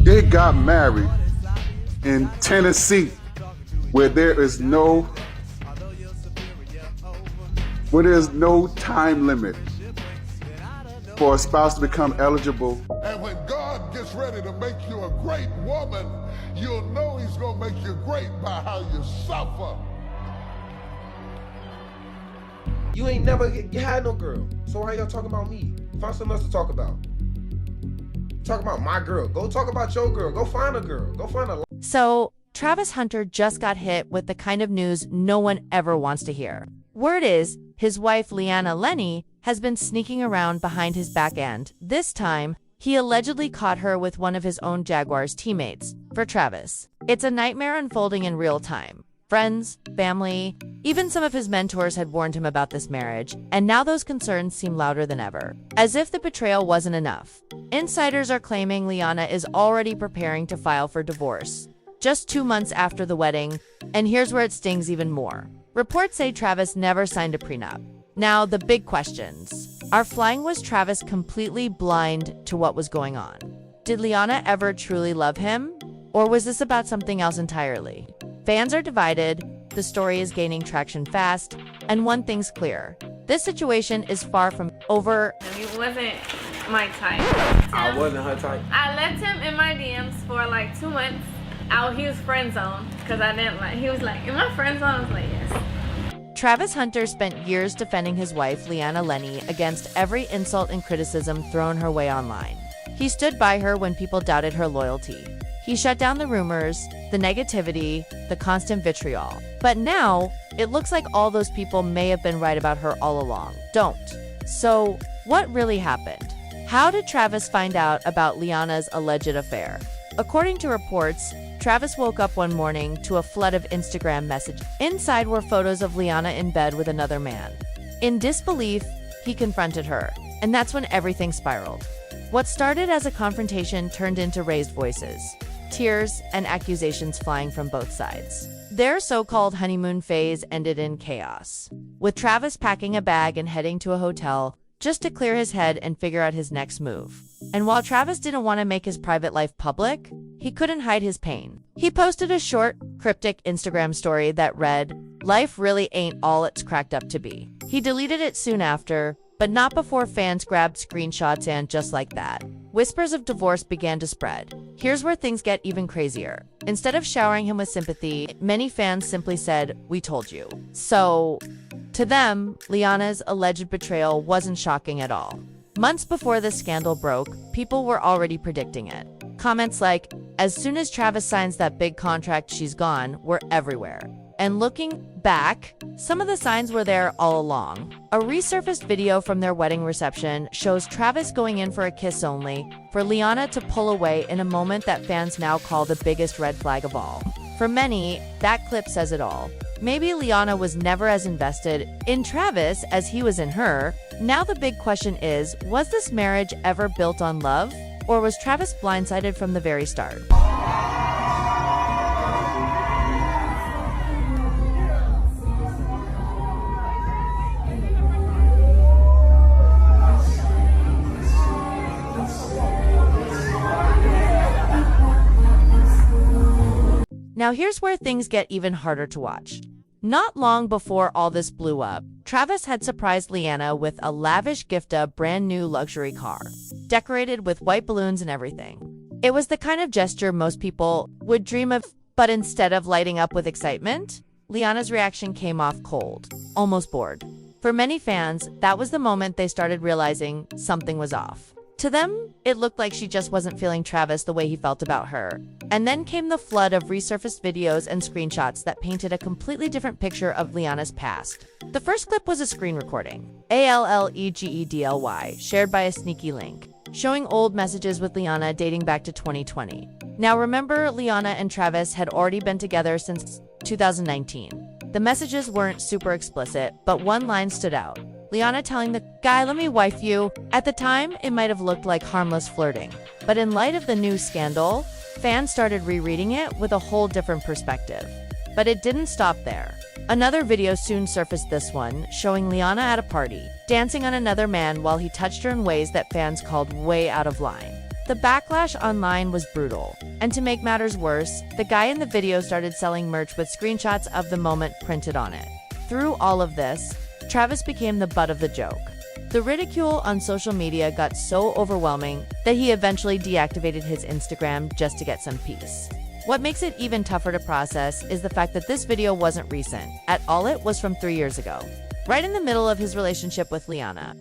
It got married in Tennessee, where there's no time limit for a spouse to become eligible. And when God gets ready to make you a great woman, you'll know he's going to make you great by how you suffer. You ain't never had no girl, so why y'all talking about me? Find something else to talk about. Talk about my girl. Go talk about your girl. Go find a girl. Go find a... So, Travis Hunter just got hit with the kind of news no one ever wants to hear. Word is, his wife Leanna Lenny has been sneaking around behind his back end. This time, he allegedly caught her with one of his own Jaguars teammates. For Travis, it's a nightmare unfolding in real time. Friends, family, even some of his mentors had warned him about this marriage, and now those concerns seem louder than ever. As if the betrayal wasn't enough, insiders are claiming Leanna is already preparing to file for divorce, just 2 months after the wedding, and here's where it stings even more. Reports say Travis never signed a prenup. Now, the big questions are flying. Was Travis completely blind to what was going on? Did Leanna ever truly love him? Or was this about something else entirely? Fans are divided, the story is gaining traction fast, and one thing's clear. This situation is far from over. He wasn't my type. I wasn't her type. I left him in my DMs for like 2 months. He was friend zoned because I didn't like. He was like, "In my friend zone?" I was like, "Yes." Travis Hunter spent years defending his wife, Leanna Lenny, against every insult and criticism thrown her way online. He stood by her when people doubted her loyalty. He shut down the rumors, the negativity, the constant vitriol. But now, it looks like all those people may have been right about her all along. Don't. So, what really happened? How did Travis find out about Leanna's alleged affair? According to reports, Travis woke up one morning to a flood of Instagram messages. Inside were photos of Leanna in bed with another man. In disbelief, he confronted her, and that's when everything spiraled. What started as a confrontation turned into raised voices, tears, and accusations flying from both sides. Their so-called honeymoon phase ended in chaos, with Travis packing a bag and heading to a hotel just to clear his head and figure out his next move. And while Travis didn't want to make his private life public, he couldn't hide his pain. He posted a short, cryptic Instagram story that read, "Life really ain't all it's cracked up to be." He deleted it soon after, but not before fans grabbed screenshots, and just like that, whispers of divorce began to spread. Here's where things get even crazier. Instead of showering him with sympathy, many fans simply said, "We told you." So, to them, Leanna's alleged betrayal wasn't shocking at all. Months before this scandal broke, people were already predicting it. Comments like, "As soon as Travis signs that big contract, she's gone," were everywhere. And looking back, some of the signs were there all along. A resurfaced video from their wedding reception shows Travis going in for a kiss only, for Leanna to pull away in a moment that fans now call the biggest red flag of all. For many, that clip says it all. Maybe Leanna was never as invested in Travis as he was in her. Now the big question is, was this marriage ever built on love? Or was Travis blindsided from the very start? Now here's where things get even harder to watch. Not long before all this blew up, Travis had surprised Leanna with a lavish gift, a brand new luxury car, decorated with white balloons and everything. It was the kind of gesture most people would dream of, but instead of lighting up with excitement, Leanna's reaction came off cold, almost bored. For many fans, that was the moment they started realizing something was off. To them, it looked like she just wasn't feeling Travis the way he felt about her. And then came the flood of resurfaced videos and screenshots that painted a completely different picture of Leanna's past. The first clip was a screen recording, allegedly, shared by a sneaky link, showing old messages with Leanna dating back to 2020. Now remember, Leanna and Travis had already been together since 2019. The messages weren't super explicit, but one line stood out. Leanna telling the guy, "Let me wife you." At the time, it might have looked like harmless flirting. But in light of the new scandal, fans started rereading it with a whole different perspective. But it didn't stop there. Another video soon surfaced, this one showing Leanna at a party, dancing on another man while he touched her in ways that fans called way out of line. The backlash online was brutal, and to make matters worse, the guy in the video started selling merch with screenshots of the moment printed on it. Through all of this, Travis became the butt of the joke. The ridicule on social media got so overwhelming that he eventually deactivated his Instagram just to get some peace. What makes it even tougher to process is the fact that this video wasn't recent. At all, it was from 3 years ago, right in the middle of his relationship with Liana.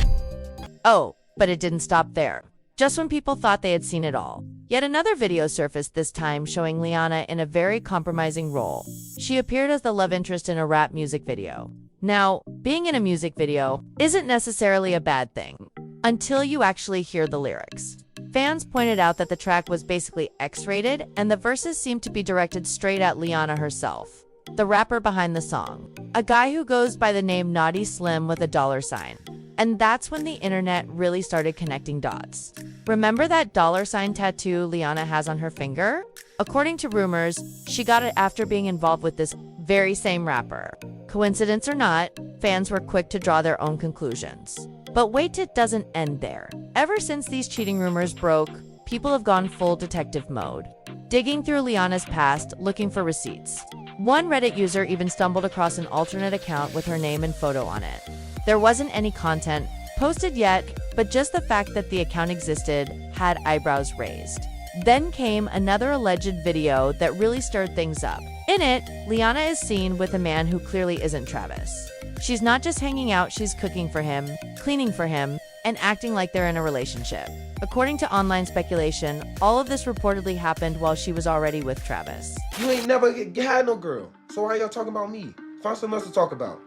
Oh, but it didn't stop there. Just when people thought they had seen it all, yet another video surfaced, this time showing Liana in a very compromising role. She appeared as the love interest in a rap music video. Now, being in a music video isn't necessarily a bad thing, until you actually hear the lyrics. Fans pointed out that the track was basically X-rated, and the verses seemed to be directed straight at Liana herself, the rapper behind the song, a guy who goes by the name Naughty Slim with a $sign. And that's when the internet really started connecting dots. Remember that $sign tattoo Liana has on her finger? According to rumors, she got it after being involved with this very same rapper. Coincidence or not, fans were quick to draw their own conclusions. But wait, it doesn't end there. Ever since these cheating rumors broke, people have gone full detective mode, digging through Liana's past, looking for receipts. One Reddit user even stumbled across an alternate account with her name and photo on it. There wasn't any content posted yet, but just the fact that the account existed had eyebrows raised. Then came another alleged video that really stirred things up. In it, Liana is seen with a man who clearly isn't Travis. She's not just hanging out, she's cooking for him, cleaning for him, and acting like they're in a relationship. According to online speculation, all of this reportedly happened while she was already with Travis. You ain't never had no girl, so why y'all talking about me? Find something else to talk about.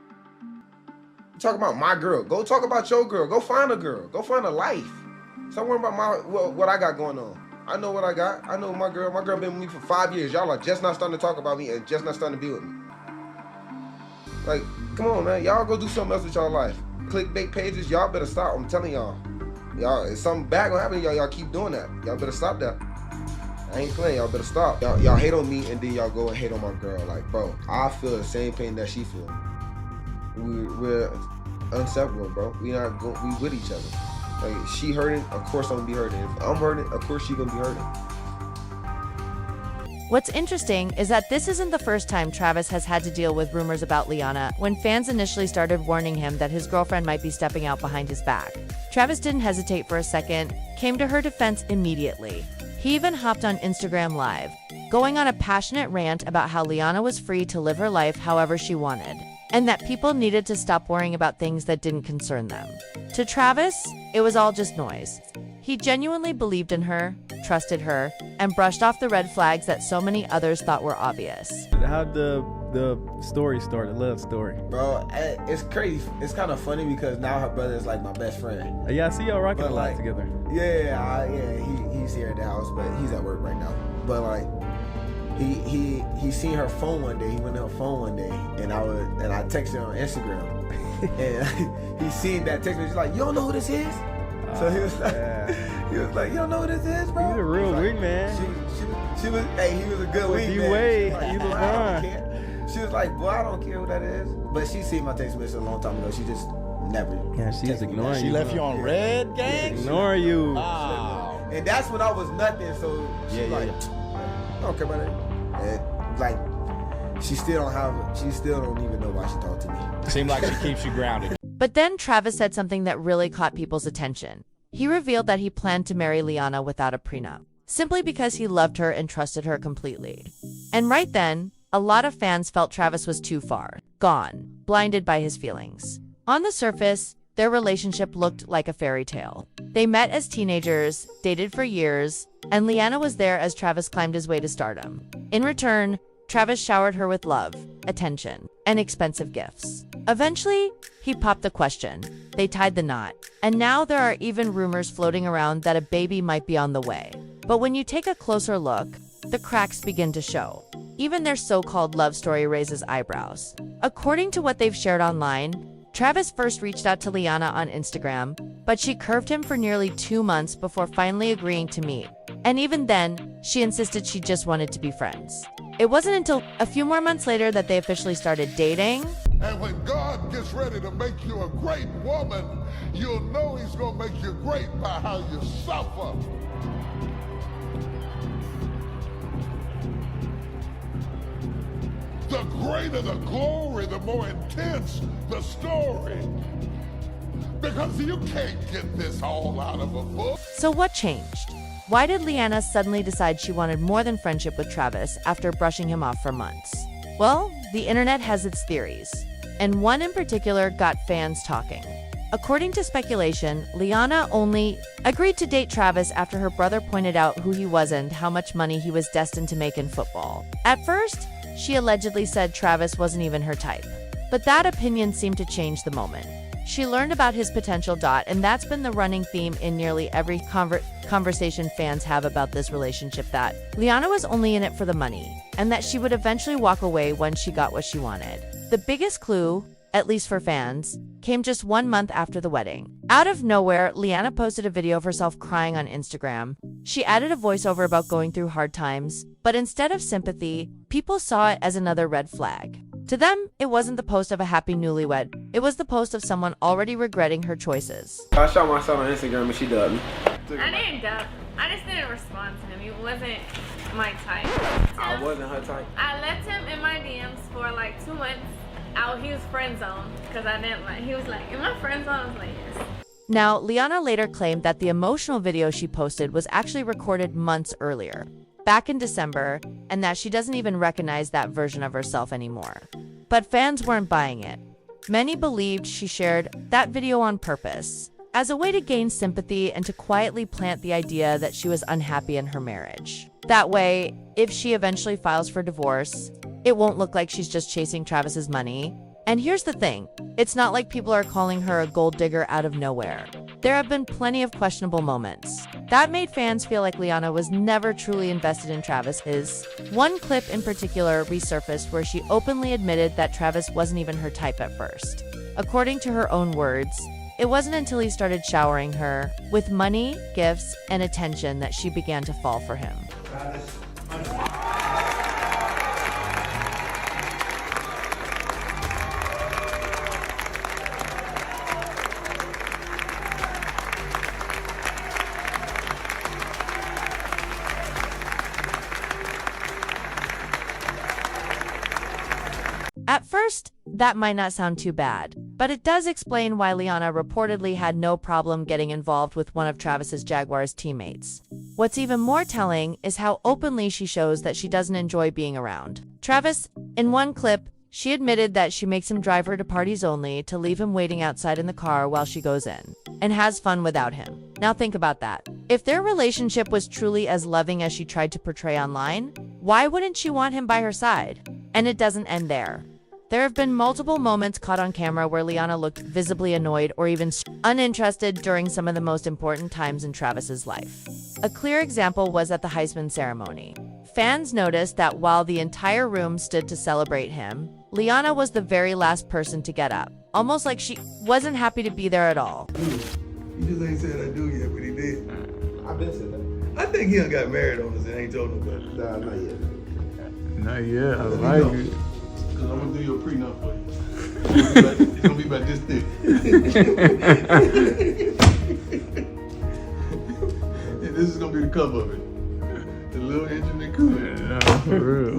You talk about my girl. Go talk about your girl. Go find a girl. Go find a life. Stop worrying about what I got going on. I know what I got. I know my girl. My girl been with me for 5 years. Y'all are just not starting to talk about me and just not starting to be with me. Like, come on, man. Y'all go do something else with y'all life. Clickbait pages, y'all better stop. I'm telling y'all. Y'all, if something bad gonna happen to y'all, y'all keep doing that. Y'all better stop that. I ain't playing. Y'all better stop. Y'all hate on me and then y'all go and hate on my girl. Like, bro, I feel the same pain that she feel. We're inseparable, bro. We with each other. Like, she hurting, of course I'm gonna be hurting. If I'm hurting, of course she gonna be hurting. What's interesting is that this isn't the first time Travis has had to deal with rumors about Liana. When fans initially started warning him that his girlfriend might be stepping out behind his back, Travis didn't hesitate for a second, came to her defense immediately. He even hopped on Instagram Live, going on a passionate rant about how Liana was free to live her life however she wanted, and that people needed to stop worrying about things that didn't concern them. To Travis, it was all just noise. He genuinely believed in her, trusted her, and brushed off the red flags that so many others thought were obvious. How'd the story start, the love story? Bro, it's crazy. It's kind of funny because now her brother is like my best friend. Yeah, I see y'all rocking a lot like, together. Yeah, he's here at the house, but he's at work right now. But like, he seen her phone one day. He went to her phone one day, and I texted her on Instagram, and he seen that text. He's like, "You don't know who this is?" So he was like, "You don't know who this is, bro?" He's a real like, wingman. She was, hey, he was a good wingman. You wait, like, you LeBron. She was like, "Boy, I don't care who that is." But she seen my text message a long time ago. She just never. Yeah, she's ignoring you. She left you on red, gang? Ignore you. Wow. And that's when I was nothing. So she I don't care about it. And like, she still don't even know why she talked to me. Seems like she keeps you grounded. But then Travis said something that really caught people's attention. He revealed that he planned to marry Liana without a prenup, simply because he loved her and trusted her completely. And right then, a lot of fans felt Travis was too far, gone, blinded by his feelings. On the surface, their relationship looked like a fairy tale. They met as teenagers, dated for years, and Liana was there as Travis climbed his way to stardom. In return, Travis showered her with love, attention, and expensive gifts. Eventually, he popped the question. They tied the knot. And now there are even rumors floating around that a baby might be on the way. But when you take a closer look, the cracks begin to show. Even their so-called love story raises eyebrows. According to what they've shared online, Travis first reached out to Liana on Instagram, but she curved him for nearly 2 months before finally agreeing to meet. And even then, she insisted she just wanted to be friends. It wasn't until a few more months later that they officially started dating. And when God gets ready to make you a great woman, you'll know he's going to make you great by how you suffer. The greater the glory, the more intense the story. Because you can't get this all out of a book. So what changed? Why did Liana suddenly decide she wanted more than friendship with Travis after brushing him off for months? Well, the internet has its theories, and one in particular got fans talking. According to speculation, Liana only agreed to date Travis after her brother pointed out who he was and how much money he was destined to make in football. At first, she allegedly said Travis wasn't even her type, but that opinion seemed to change the moment she learned about his potential, and that's been the running theme in nearly every conversation fans have about this relationship, that Liana was only in it for the money, and that she would eventually walk away once she got what she wanted. The biggest clue, at least for fans, came just 1 month after the wedding. Out of nowhere, Liana posted a video of herself crying on Instagram. She added a voiceover about going through hard times, but instead of sympathy, people saw it as another red flag. To them, it wasn't the post of a happy newlywed. It was the post of someone already regretting her choices. I shot myself on Instagram and she dubbed me. I didn't dub. I just didn't respond to him. He wasn't my type. I wasn't her type. I left him in my DMs for like 2 months. He was friend zoned because I didn't like. He was like, "In my friend zone?" I was like, "Yes." Now, Liana later claimed that the emotional video she posted was actually recorded months earlier, back in December, and that she doesn't even recognize that version of herself anymore. But fans weren't buying it. Many believed she shared that video on purpose, as a way to gain sympathy and to quietly plant the idea that she was unhappy in her marriage. That way, if she eventually files for divorce, it won't look like she's just chasing Travis's money. And here's the thing, it's not like people are calling her a gold digger out of nowhere. There have been plenty of questionable moments. That made fans feel like Liana was never truly invested in Travis. One clip in particular resurfaced where she openly admitted that Travis wasn't even her type at first. According to her own words, it wasn't until he started showering her with money, gifts, and attention that she began to fall for him. At first, that might not sound too bad, but it does explain why Liana reportedly had no problem getting involved with one of Travis's Jaguars teammates. What's even more telling is how openly she shows that she doesn't enjoy being around Travis. In one clip, she admitted that she makes him drive her to parties only to leave him waiting outside in the car while she goes in, and has fun without him. Now think about that. If their relationship was truly as loving as she tried to portray online, why wouldn't she want him by her side? And it doesn't end there. There have been multiple moments caught on camera where Liana looked visibly annoyed or even uninterested during some of the most important times in Travis's life. A clear example was at the Heisman ceremony. Fans noticed that while the entire room stood to celebrate him, Liana was the very last person to get up, almost like she wasn't happy to be there at all. He just ain't said I do yet, but he did. I've been said that. I think he done got married on us and ain't told nobody. Nah, not yet. Not yet. I Let me like know. it. Cause I'm gonna do your prenup for you. It's gonna be about this thick. And this is gonna be the cover of it. The little engine that could. Nah, for real.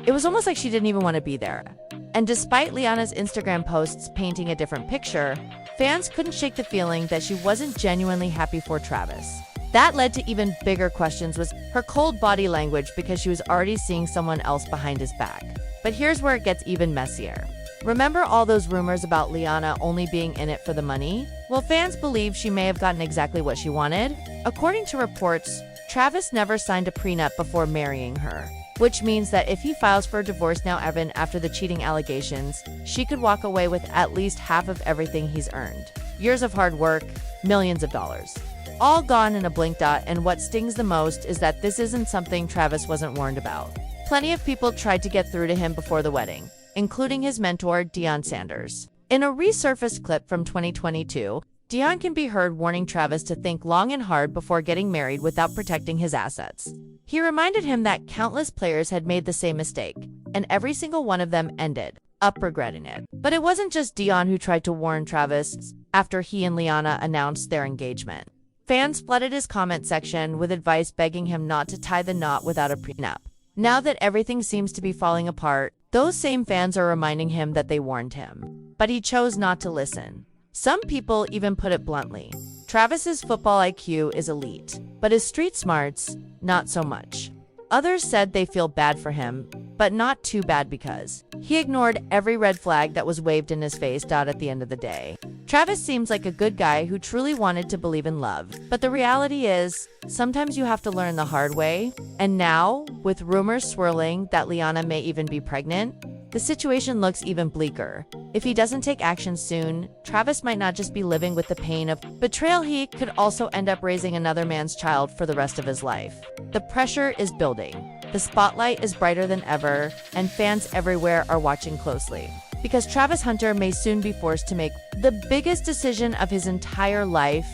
It was almost like she didn't even want to be there. And despite Liana's Instagram posts painting a different picture, fans couldn't shake the feeling that she wasn't genuinely happy for Travis. That led to even bigger questions was her cold body language, because she was already seeing someone else behind his back. But here's where it gets even messier. Remember all those rumors about Liana only being in it for the money? Well, fans believe she may have gotten exactly what she wanted. According to reports, Travis never signed a prenup before marrying her, which means that if he files for divorce now after the cheating allegations, she could walk away with at least half of everything he's earned. Years of hard work, millions of dollars. All gone in a blink. And what stings the most is that this isn't something Travis wasn't warned about. Plenty of people tried to get through to him before the wedding, including his mentor, Deion Sanders. In a resurfaced clip from 2022, Deion can be heard warning Travis to think long and hard before getting married without protecting his assets. He reminded him that countless players had made the same mistake, and every single one of them ended up regretting it. But it wasn't just Deion who tried to warn Travis after he and Liana announced their engagement. Fans flooded his comment section with advice begging him not to tie the knot without a prenup. Now that everything seems to be falling apart, those same fans are reminding him that they warned him. But he chose not to listen. Some people even put it bluntly. Travis's football IQ is elite, but his street smarts, not so much. Others said they feel bad for him, but not too bad because he ignored every red flag that was waved in his face. At the end of the day, Travis seems like a good guy who truly wanted to believe in love. But the reality is, sometimes you have to learn the hard way. And now, with rumors swirling that Liana may even be pregnant, the situation looks even bleaker. If he doesn't take action soon, Travis might not just be living with the pain of betrayal, he could also end up raising another man's child for the rest of his life. The pressure is building. The spotlight is brighter than ever, and fans everywhere are watching closely. Because Travis Hunter may soon be forced to make the biggest decision of his entire life,